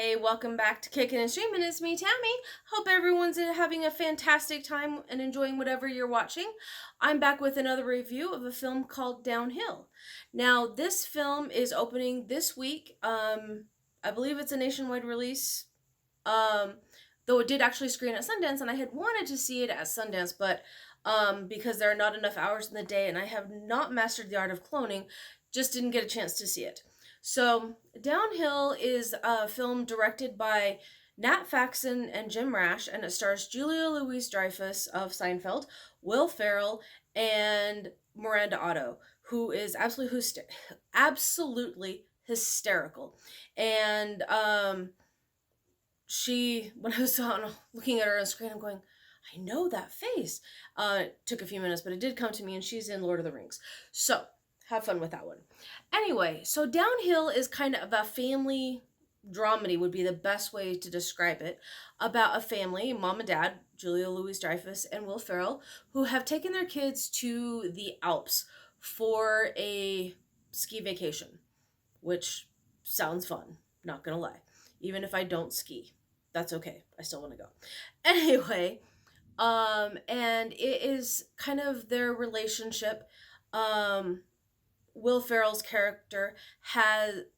Hey, welcome back to Kickin' and Streamin'. It's me, Tammy. Hope everyone's having a fantastic time and enjoying whatever you're watching. I'm back with another review of a film called Downhill. Now, this film is opening this week. I believe it's a nationwide release. Though it did actually screen at Sundance, and I had wanted to see it at Sundance, but because there are not enough hours in the day, and I have not mastered the art of cloning, just didn't get a chance to see it. So, Downhill is a film directed by Nat Faxon and Jim Rash, and it stars Julia Louis-Dreyfus of Seinfeld, Will Ferrell, and Miranda Otto, who is absolutely hysterical. And when I was looking at her on screen, I'm going, I know that face. It took a few minutes, but it did come to me, and she's in Lord of the Rings. So, have fun with that one. Anyway, so Downhill is kind of a family dramedy, would be the best way to describe it, about a family, mom and dad, Julia Louis-Dreyfus and Will Ferrell, who have taken their kids to the Alps for a ski vacation, which sounds fun, not gonna lie. Even if I don't ski, that's okay. I still want to go. Anyway, and it is kind of their relationship. Will Ferrell's character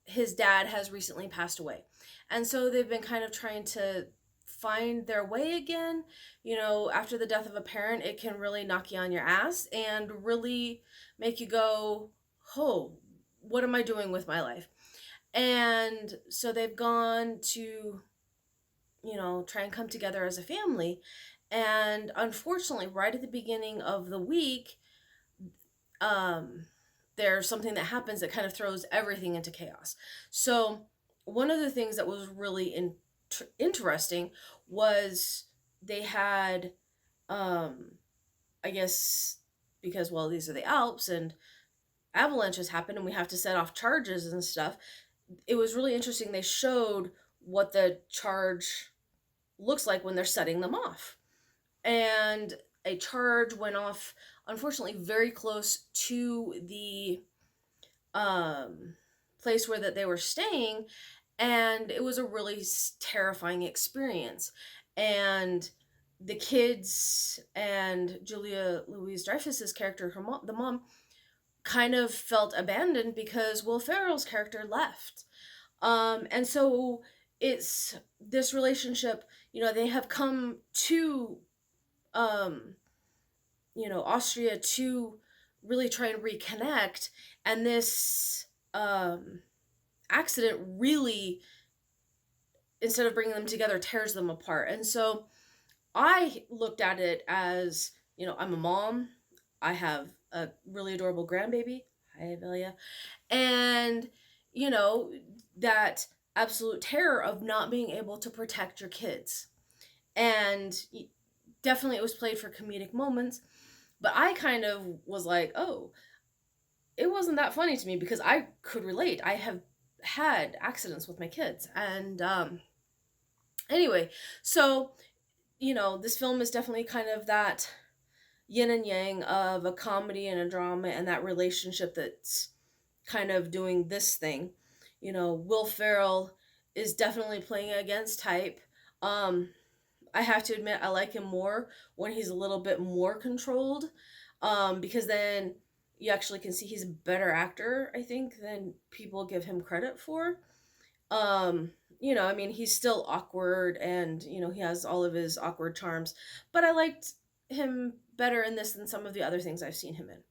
his dad has recently passed away. And so they've been kind of trying to find their way again. You know, after the death of a parent, it can really knock you on your ass and really make you go, "Oh, what am I doing with my life?" And so they've gone to, try and come together as a family. And unfortunately, right at the beginning of the week, there's something that happens that kind of throws everything into chaos. So, one of the things that was really interesting was they had, I guess, because, well, these are the Alps and avalanches happen and we have to set off charges and stuff. It was really interesting. They showed what the charge looks like when they're setting them off. And a charge went off, unfortunately, very close to the place where that they were staying, and it was a really terrifying experience. And the kids and Julia Louis-Dreyfus's character, the mom, kind of felt abandoned because Will Ferrell's character left. And so it's this relationship, they have come to Austria to really try and reconnect, and this accident really, instead of bringing them together, tears them apart. And so I looked at it as, I'm a mom, I have a really adorable grandbaby, hi Amelia, and that absolute terror of not being able to protect your kids. And definitely it was played for comedic moments, but I kind of was like, oh, it wasn't that funny to me because I could relate. I have had accidents with my kids. And anyway, so, this film is definitely kind of that yin and yang of a comedy and a drama and that relationship that's kind of doing this thing. Will Ferrell is definitely playing against type. I have to admit, I like him more when he's a little bit more controlled, because then you actually can see he's a better actor, I think, than people give him credit for. I mean, he's still awkward and, he has all of his awkward charms, but I liked him better in this than some of the other things I've seen him in.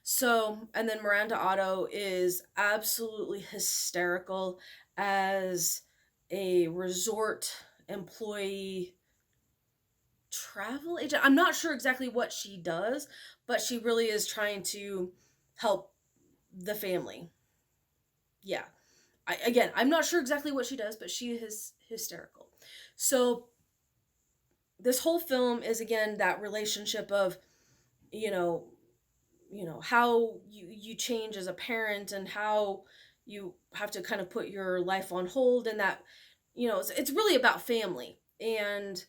So, and then Miranda Otto is absolutely hysterical as a resort employee travel agent. I'm not sure exactly what she does, but she really is trying to help the family. Yeah. I'm not sure exactly what she does, but she is hysterical. So this whole film is, again, that relationship of, how you change as a parent and how you have to kind of put your life on hold, and that, it's really about family. And,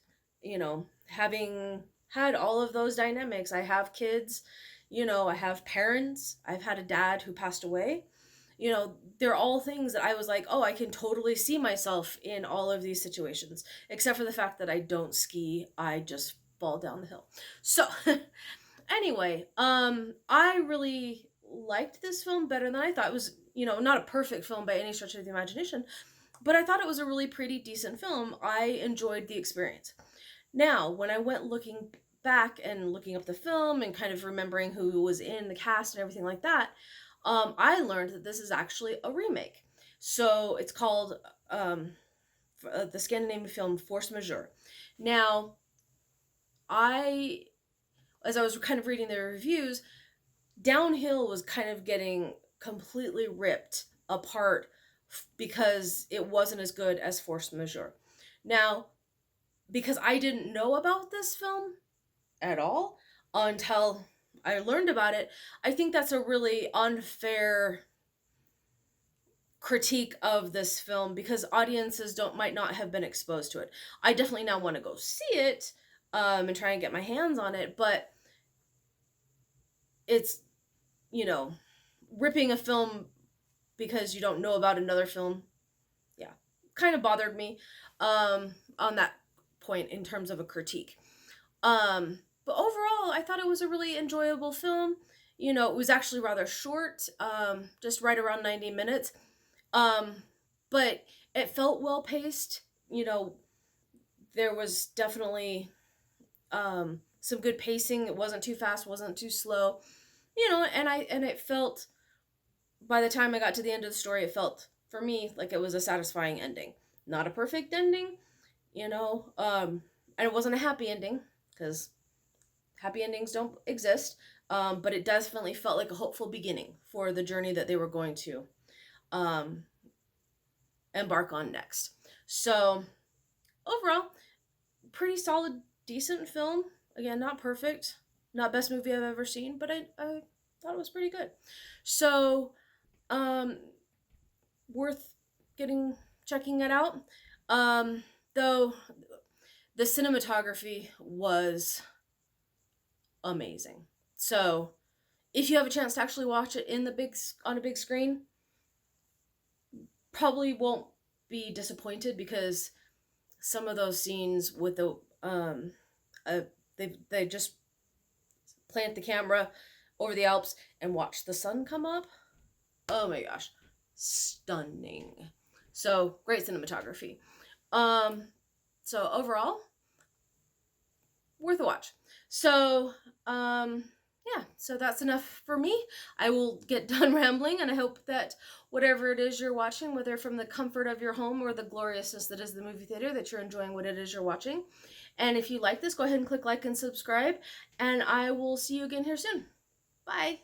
having had all of those dynamics, I have kids, I have parents, I've had a dad who passed away, You know, they're all things that I was like, oh, I can totally see myself in all of these situations, except for the fact that I don't ski. I just fall down the hill. So, anyway, I really liked this film better than I thought. It was, not a perfect film by any stretch of the imagination, but I thought it was a really pretty decent film. I enjoyed the experience. Now, when I went looking back and looking up the film and kind of remembering who was in the cast and everything like that, I learned that this is actually a remake. So it's called the Scandinavian film Force Majeure. Now, as I was kind of reading the reviews, Downhill was kind of getting completely ripped apart because it wasn't as good as Force Majeure. Now, because I didn't know about this film at all until I learned about it, I think that's a really unfair critique of this film because audiences might not have been exposed to it. I definitely now want to go see it and try and get my hands on it, but it's, ripping a film because you don't know about another film, yeah, kind of bothered me on that point in terms of a critique. But overall, I thought it was a really enjoyable film. It was actually rather short, just right around 90 minutes. But it felt well paced. There was definitely some good pacing. It wasn't too fast, wasn't too slow. And it felt, by the time I got to the end of the story, it felt for me like it was a satisfying ending. Not a perfect ending, and it wasn't a happy ending because happy endings don't exist. But it definitely felt like a hopeful beginning for the journey that they were going to embark on next. So overall, pretty solid, decent film. Again, not perfect, not best movie I've ever seen, but I thought it was pretty good. So, worth checking it out. Though the cinematography was amazing. So, if you have a chance to actually watch it on a big screen, probably won't be disappointed because some of those scenes with the they just plant the camera over the Alps and watch the sun come up. Oh my gosh, stunning. So great cinematography. So overall, worth a watch. So yeah, so that's enough for me. I will get done rambling, and I hope that whatever it is you're watching, whether from the comfort of your home or the gloriousness that is the movie theater, that you're enjoying what it is you're watching. And if you like this, go ahead and click like and subscribe, and I will see you again here soon. Bye.